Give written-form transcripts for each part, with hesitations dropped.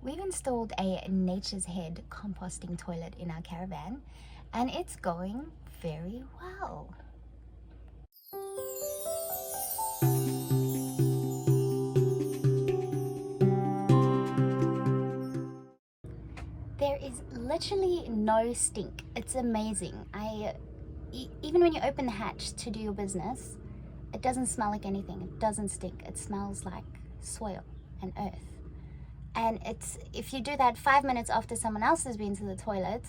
We've installed a Nature's Head composting toilet in our caravan, and it's going very well. There is literally no stink. It's amazing. Even when you open the hatch to do your business, it doesn't smell like anything. It doesn't stink. It smells like soil and earth. And if you do that 5 minutes after someone else has been to the toilet,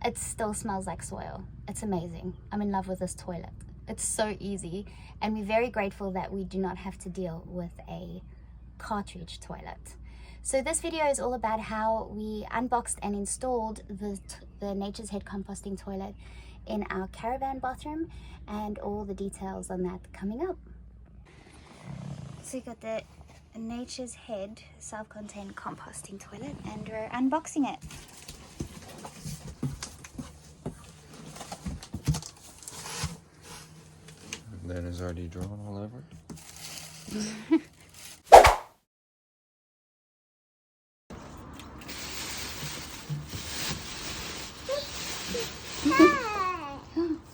it still smells like soil. It's amazing. I'm in love with this toilet. It's so easy, and we're very grateful that we do not have to deal with a cartridge toilet. So this video is all about how we unboxed and installed the Nature's Head composting toilet in our caravan bathroom, and all the details on that coming up. So you got the Nature's Head self-contained composting toilet, and we're unboxing it. That is already drawn all over.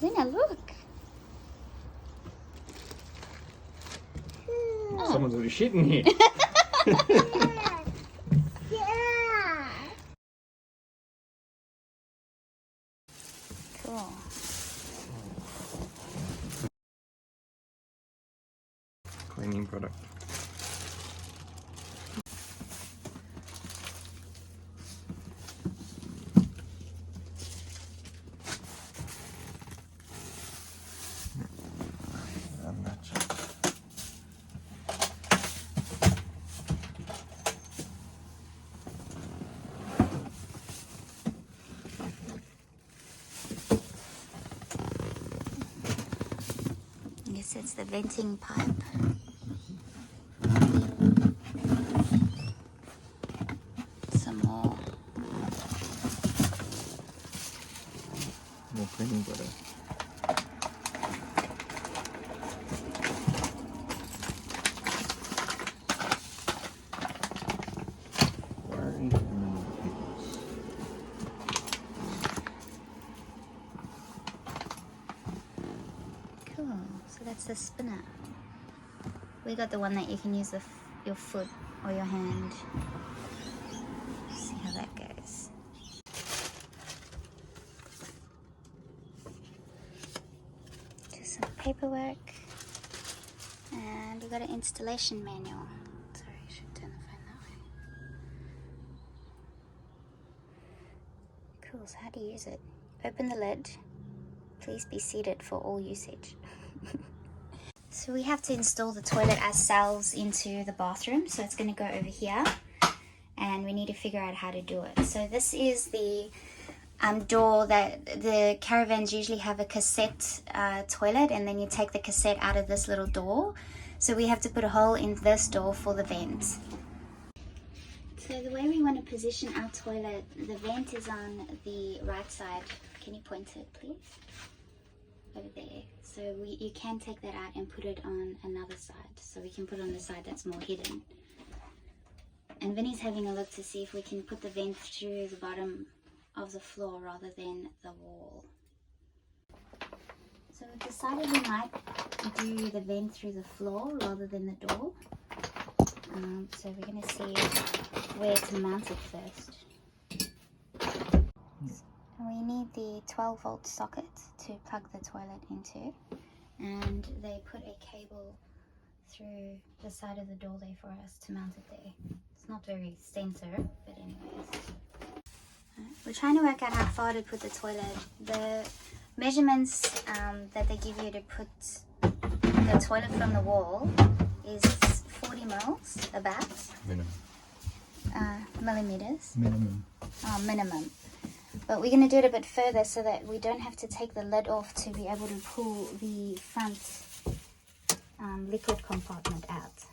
Lena, look. Someone's already shitting here. Cool. Cleaning product. I guess it's the venting pipe. Some more. More cleaning product. Cool. So that's the spinner. We got the one that you can use your foot or your hand. See how that goes. Just some paperwork, and we got an installation manual. Sorry, I should turn the phone that way. Cool. So how do you use it? Open the lid. Please be seated for all usage. So we have to install the toilet ourselves into the bathroom, so it's going to go over here, and we need to figure out how to do it. So this is the door that the caravans usually have, a cassette toilet, and then you take the cassette out of this little door. So we have to put a hole in this door for the vent. So the way we want to position our toilet, the vent is on the right side. Can you point it, please? Over there. So you can take that out and put it on another side. So we can put it on the side that's more hidden. And Vinny's having a look to see if we can put the vent through the bottom of the floor rather than the wall. So we've decided we might do the vent through the floor rather than the door. So we're going to see where to mount it first. We need the 12-volt socket to plug the toilet into, and they put a cable through the side of the door there for us to mount it there. It's not very sensor, but anyways. We're trying to work out how far to put the toilet. The measurements that they give you to put the toilet from the wall is 40 mils, about. Minimum. Millimeters. Minimum. Oh, minimum. But we're going to do it a bit further so that we don't have to take the lid off to be able to pull the front liquid compartment out.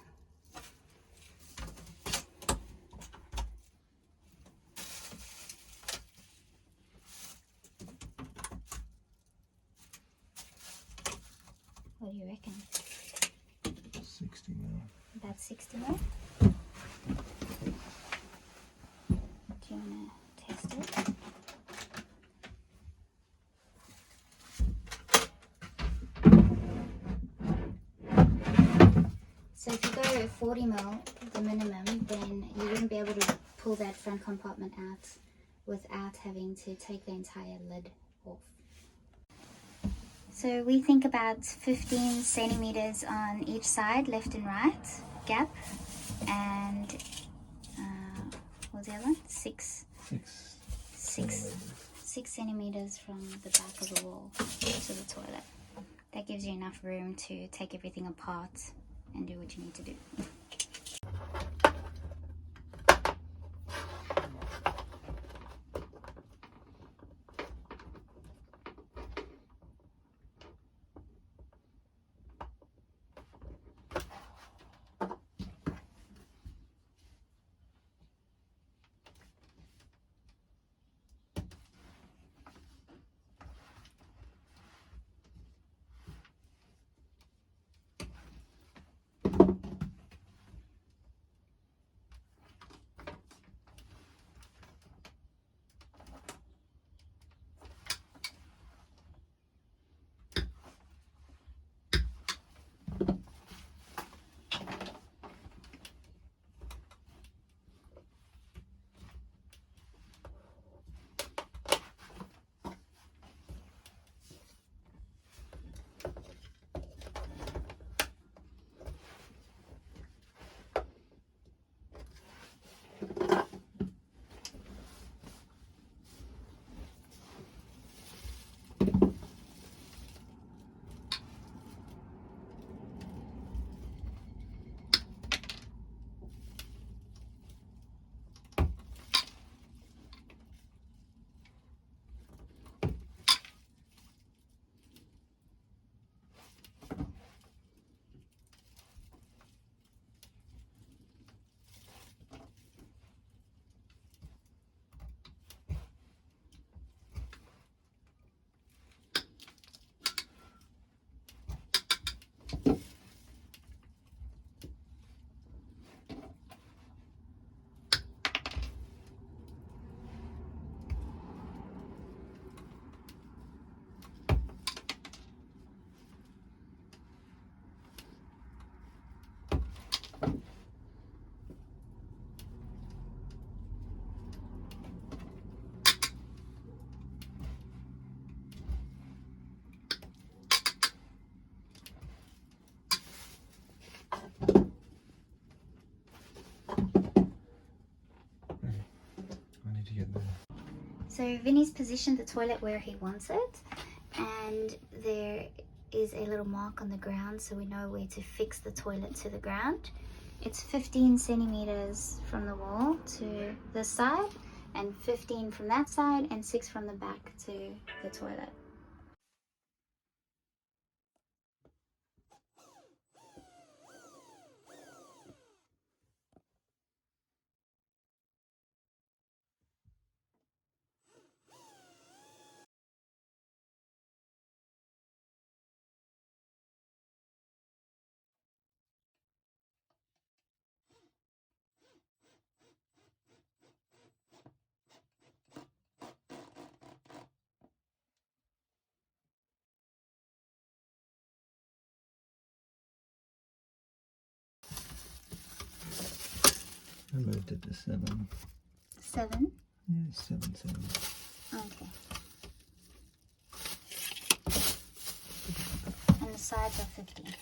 What do you reckon? 60 mil. About 60 mil? ml, the minimum, then you wouldn't be able to pull that front compartment out without having to take the entire lid off. So we think about 15 centimeters on each side, left and right, gap, and what's the other one? 6 centimeters from the back of the wall to the toilet. That gives you enough room to take everything apart and do what you need to do. So Vinny's positioned the toilet where he wants it, and there is a little mark on the ground so we know where to fix the toilet to the ground. It's 15 centimeters from the wall to this side, and 15 from that side, and 6 from the back to the toilet. I moved it to 7. 7? Yeah, 7 centimeters. Okay. And the sides are 15.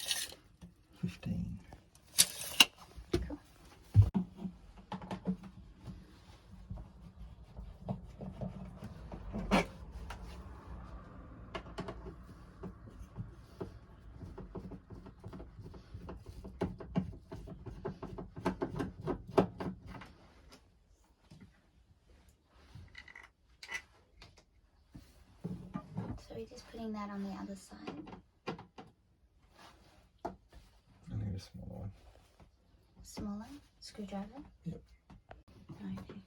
15. Cool. So we're just putting that on the other side. I need a smaller one. Smaller screwdriver? Yep. Okay.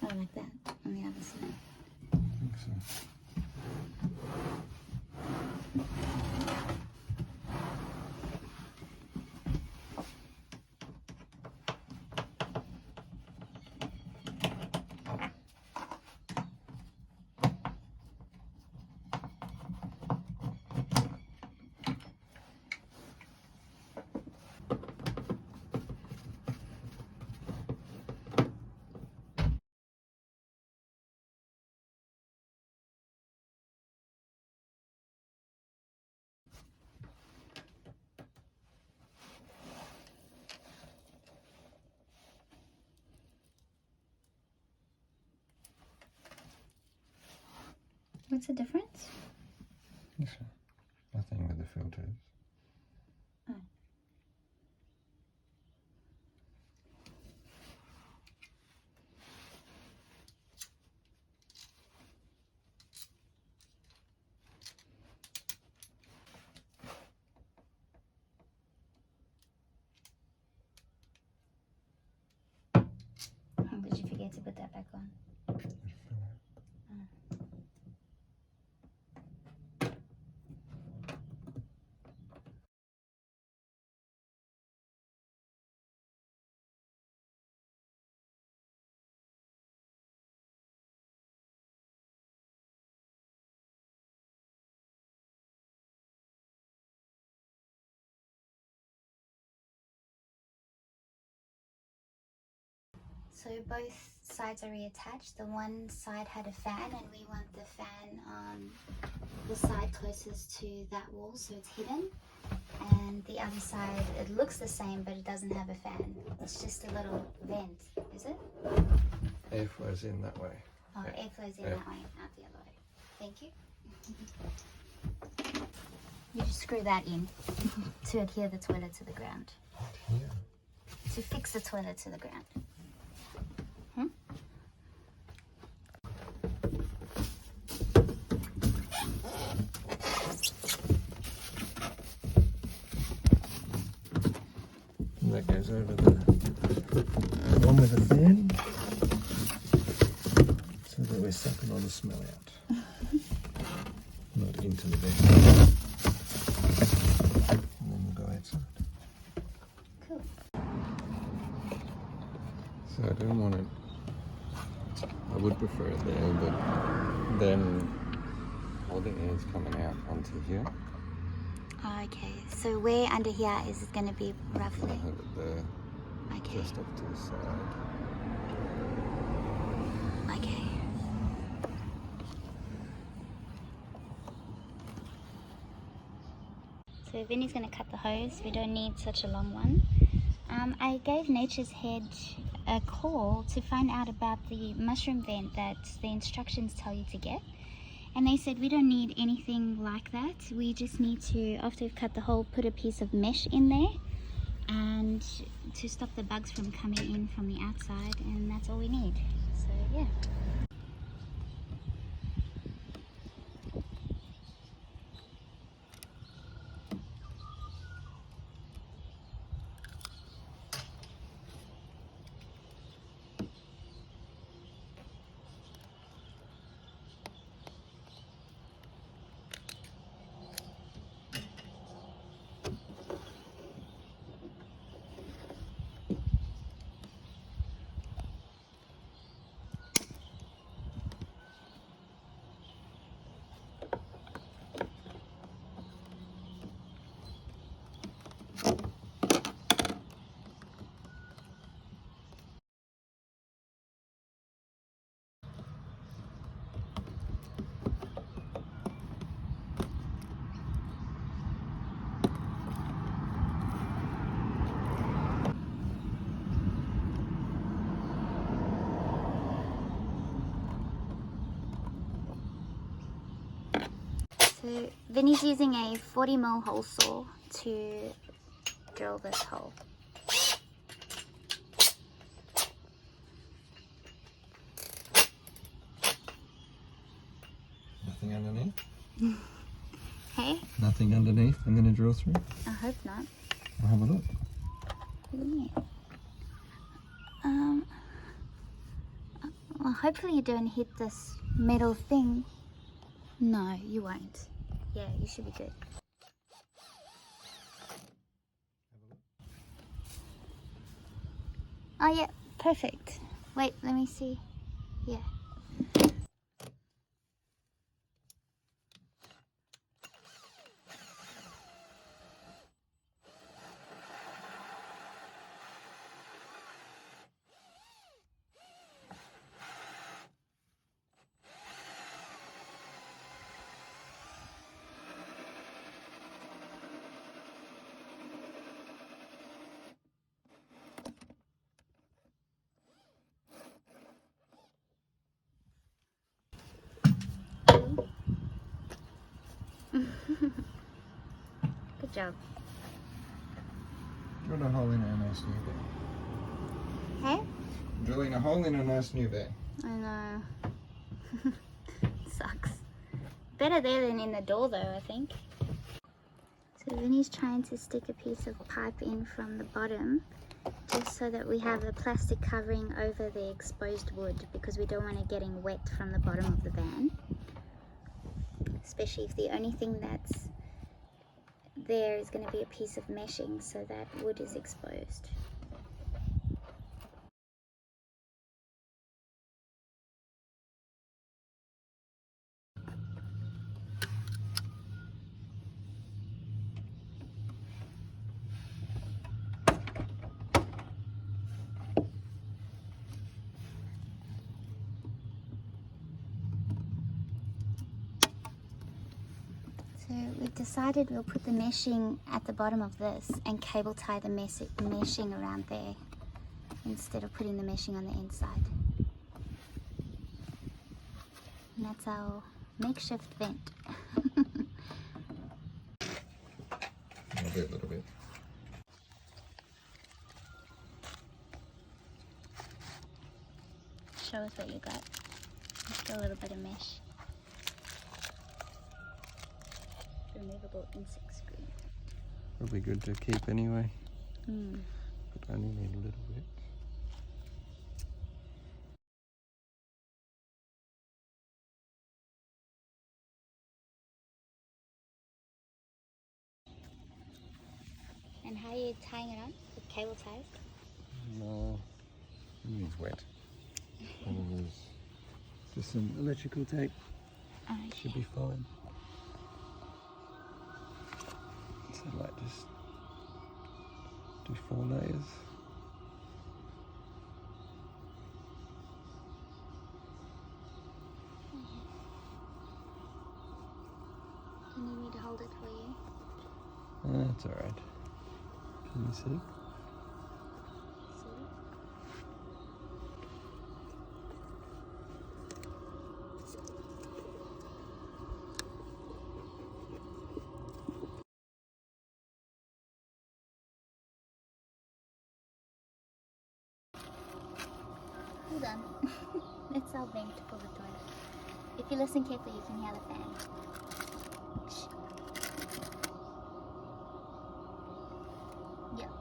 Oh, like that on the other side. I think so. What's the difference? This one. Nothing with the filters. Oh. Did you forget to put that back on? So both sides are reattached. The one side had a fan, and we want the fan on the side closest to that wall so it's hidden. And the other side, it looks the same, but it doesn't have a fan. It's just a little vent, is it? Air flows in that way. Oh, Yeah. air flows in Yeah. that way, out the other way. Thank you. You just screw that in to adhere the toilet to the ground. Here. To fix the toilet to the ground. Hmm? And that goes over the one with the fan, so that we're sucking all the smell out. Not into the bed. And then we'll go outside. Cool. So I don't want it. I would prefer it there, but then all the air's coming out onto here. Okay, so where under here is it going to be roughly? I'll have it there, Okay. just off to the side. Okay. So Vinny's going to cut the hose. We don't need such a long one. I gave Nature's Head a call to find out about the mushroom vent that the instructions tell you to get. And they said we don't need anything like that. We just need to, after we've cut the hole, put a piece of mesh in there and to stop the bugs from coming in from the outside, and that's all we need. So yeah. So Vinny's using a 40mm hole saw to drill this hole. Nothing underneath? Hey? Nothing underneath I'm going to drill through? I hope not. I'll have a look. Well, hopefully you don't hit this metal thing. No, you won't. Yeah, you should be good. Oh yeah, perfect. Wait, let me see. Yeah. job. Drill a hole in a nice new bed. Hey? Drilling a hole in a nice new bed. I know. Sucks. Better there than in the door though, I think. So Vinny's trying to stick a piece of pipe in from the bottom just so that we have a plastic covering over the exposed wood, because we don't want it getting wet from the bottom of the van. Especially if the only thing that's there is going to be a piece of meshing, so that wood is exposed. So we've decided we'll put the meshing at the bottom of this and cable tie the meshing around there instead of putting the meshing on the inside. And that's our makeshift vent. I'll do a little bit. Show us what you got. Just a little bit of mesh. Removable insect screen. Probably good to keep anyway. Mm. But only need a little bit. And how are you tying it on? With cable ties? No, it needs wet. And there's just some electrical tape. Okay. Should be fine. So like just do 4 layers. Do you need me to hold it for you? That's alright. Can you see? See? Hold on. It's our vent for the toilet. If you listen carefully, you can hear the fan. Shh. Yeah.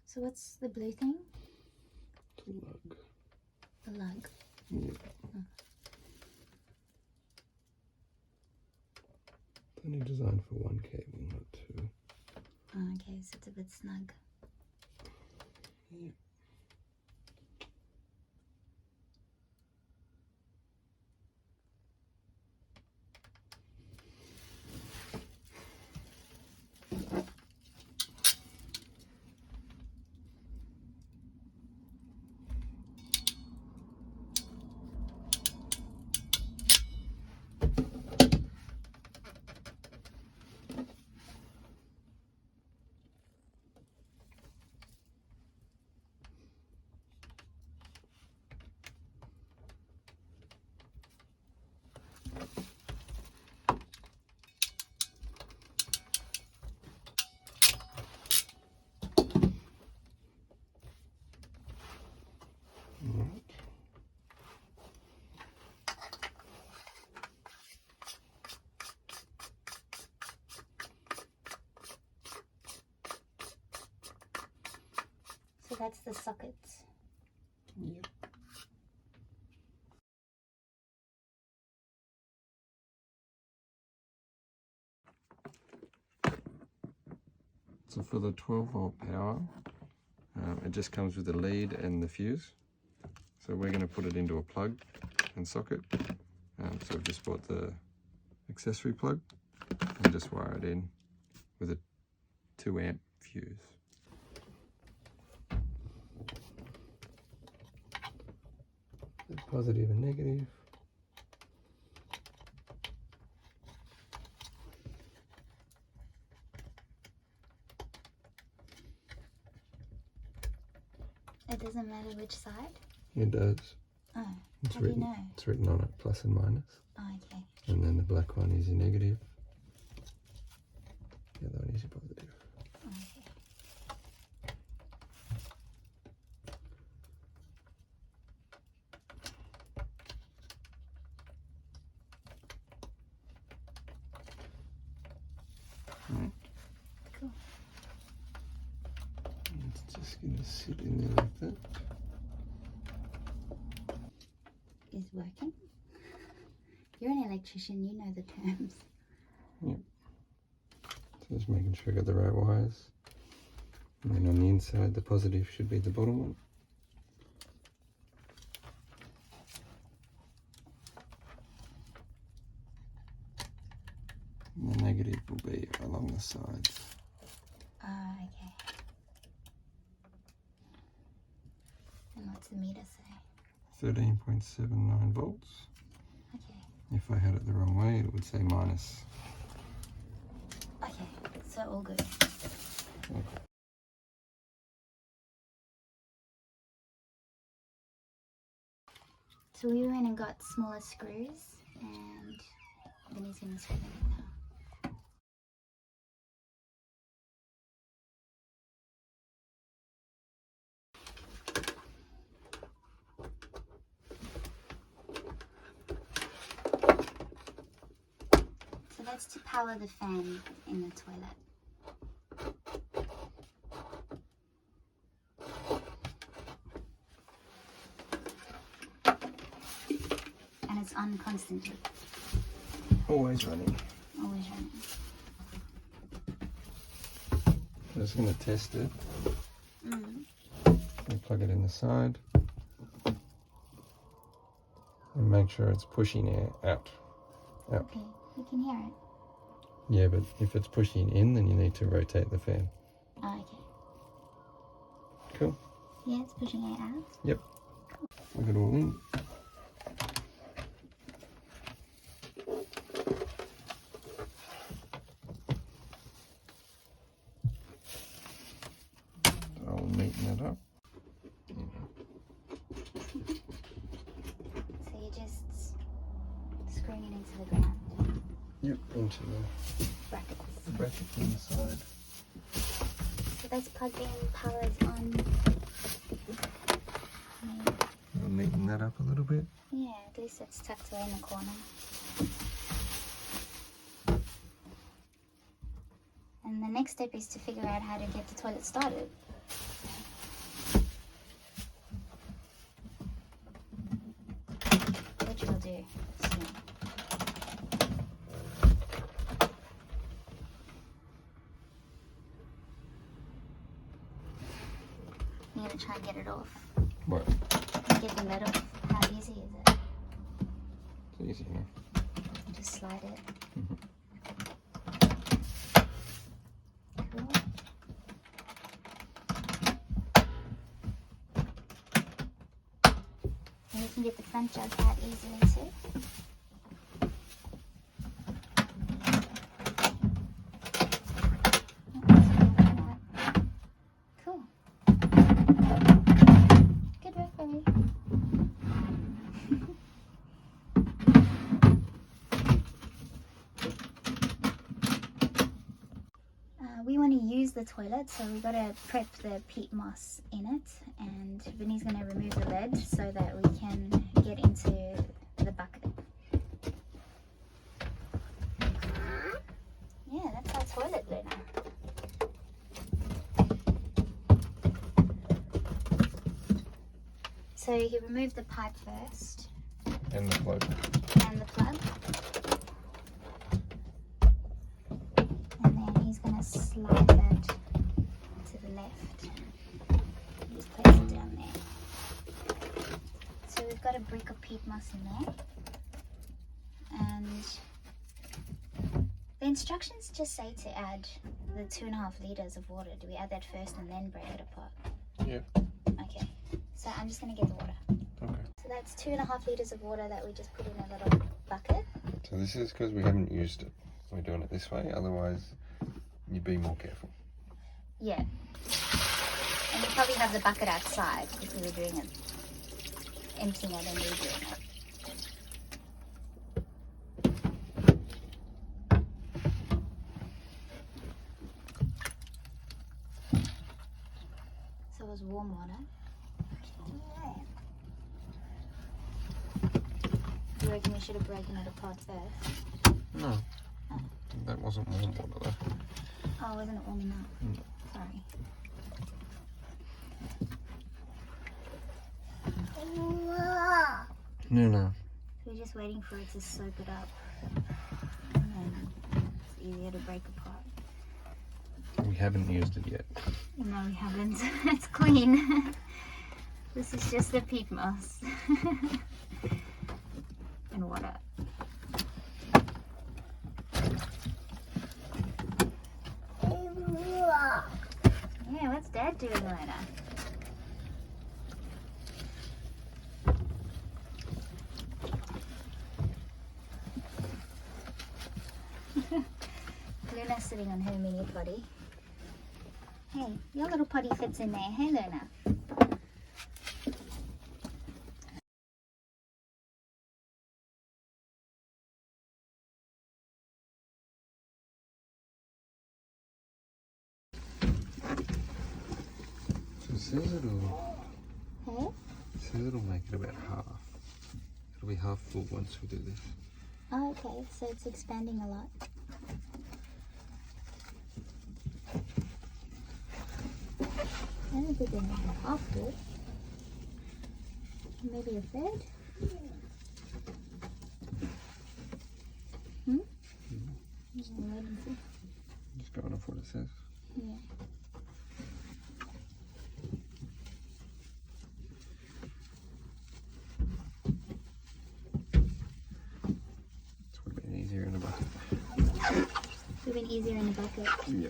So what's the blue thing? It's a lug. The lug. Yeah. Oh. It's only designed for 1 cable, not 2. Oh, okay, so it's a bit snug. Yeah. So that's the sockets. Yep. So for the 12-volt power, it just comes with the lead and the fuse. So we're going to put it into a plug and socket. So we've just bought the accessory plug and just wire it in with a 2 amp fuse. The positive and negative. It doesn't matter which side? It does. Oh, It's how written, do you know? It's written on it, plus and minus. Oh, okay. And then the black one is your negative. The other one is your positive. Okay. Right. Cool. It's just going to sit in there like that. Is working? You're an electrician, you know the terms. Yep. So just making sure I got the right wires. And then on the inside, the positive should be the bottom one. And the negative will be along the sides. Okay. And what's the meter say? 13.79 volts. Okay. If I had it the wrong way, it would say minus. Okay, so all good. Okay. So we went and got smaller screws, and then he's going to screw them in now. So that's to power the fan in the toilet. And it's on constantly. Always running. Always running. I'm just going to test it. Mm. And plug it in the side. And make sure it's pushing air out. Okay, you can hear it. Yeah, but if it's pushing in, then you need to rotate the fan. Oh, okay. Cool. Yeah, it's pushing air out. Yep. Plug it all in. I'll neaten it up. So you're just screwing it into the ground. Yep, into the Brackets. bracket on the side. So that's plugged in, power's on. I'll neaten that up a little bit. Yeah, at least it's tucked away in the corner. And the next step is to figure out how to get the toilet started. Which we'll do soon. I'm gonna try and get it off. What? Get the lid off. How easy is it? It's easy enough. Just slide it. Mm-hmm. Cool. And you can get the front jug out easily too. Cool. Good work, baby. We want to use the toilet, so we got to prep the peat moss in it, and Vinny's going to remove the lid so that we can get into the bucket. Yeah, that's our toilet lid. So he removed the pipe first. And the plug. And the plug. And then he's going to slide that to the left. Just place it down there. So we've got a brick of peat moss in there. And the instructions just say to add the 2.5 litres of water. Do we add that first and then break it apart? Yeah. Okay. So I'm just going to get the water. Okay. So that's 2.5 litres of water that we just put in a little bucket. So this is because we haven't used it. We're doing it this way, otherwise you'd be more careful. Yeah. And we probably have the bucket outside if we were doing it, emptying it and redoing it. So it was warm water. Do you reckon we should have broken it apart first? No. Oh. That wasn't warm water though. Oh, wasn't it warm enough? No. Sorry. No. We're just waiting for it to soak it up. And then it's easier to break apart. We haven't used it yet. No, we haven't. It's clean. This is just the peat moss. And water. Yeah, what's Dad doing later? Luna's sitting on her mini potty. Hey, your little potty fits in there. Hey, Luna. So it says it'll, Hey? it'll make it about half. It'll be half full once we do this. Oh, okay. So it's expanding a lot. I don't think they're making half full. Maybe a third? Hmm? Wait and see. Just going off what it says. Yeah. This would have been easier in a bucket. Would have been easier in a bucket. Yeah.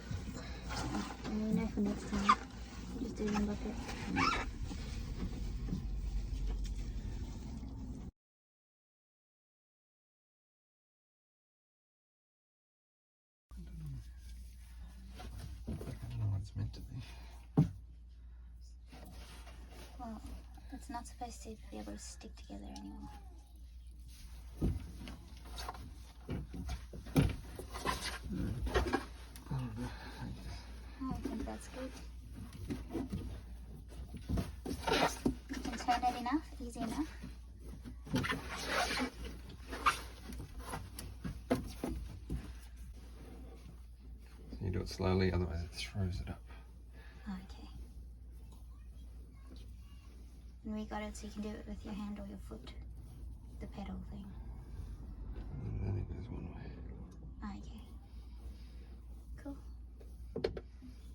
And we know for next time. We'll just do it in a bucket. I don't know what it's meant to be. Well, it's not supposed to be able to stick together anymore. I think that's good. You can turn it enough, easy enough. You do it slowly, otherwise it throws it up. Okay. And we got it so you can do it with your hand or your foot. The pedal thing. And then it goes one way. Okay. Cool.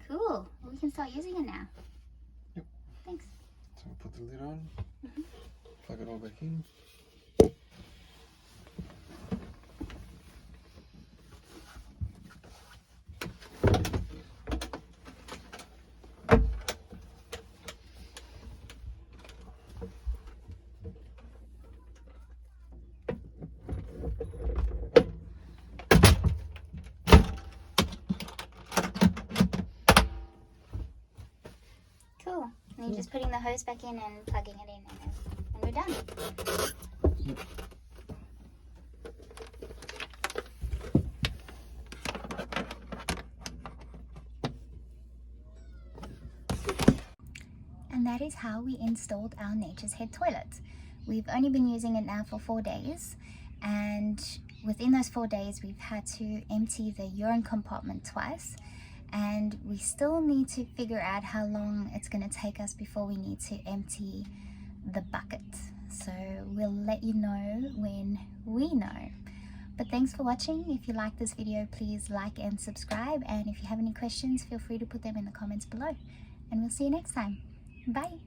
Cool. Well, we can start using it now. Yep. Thanks. So we'll put the lid on, plug it all back in. Cool. And you're just putting the hose back in and plugging it in, and we're done. And that is how we installed our Nature's Head toilet. We've only been using it now for 4 days, and within those 4 days we've had to empty the urine compartment twice, and we still need to figure out how long it's going to take us before we need to empty the bucket. So we'll let you know when we know. But thanks for watching. If you like this video, please like and subscribe. And if you have any questions, feel free to put them in the comments below. And we'll see you next time. Bye.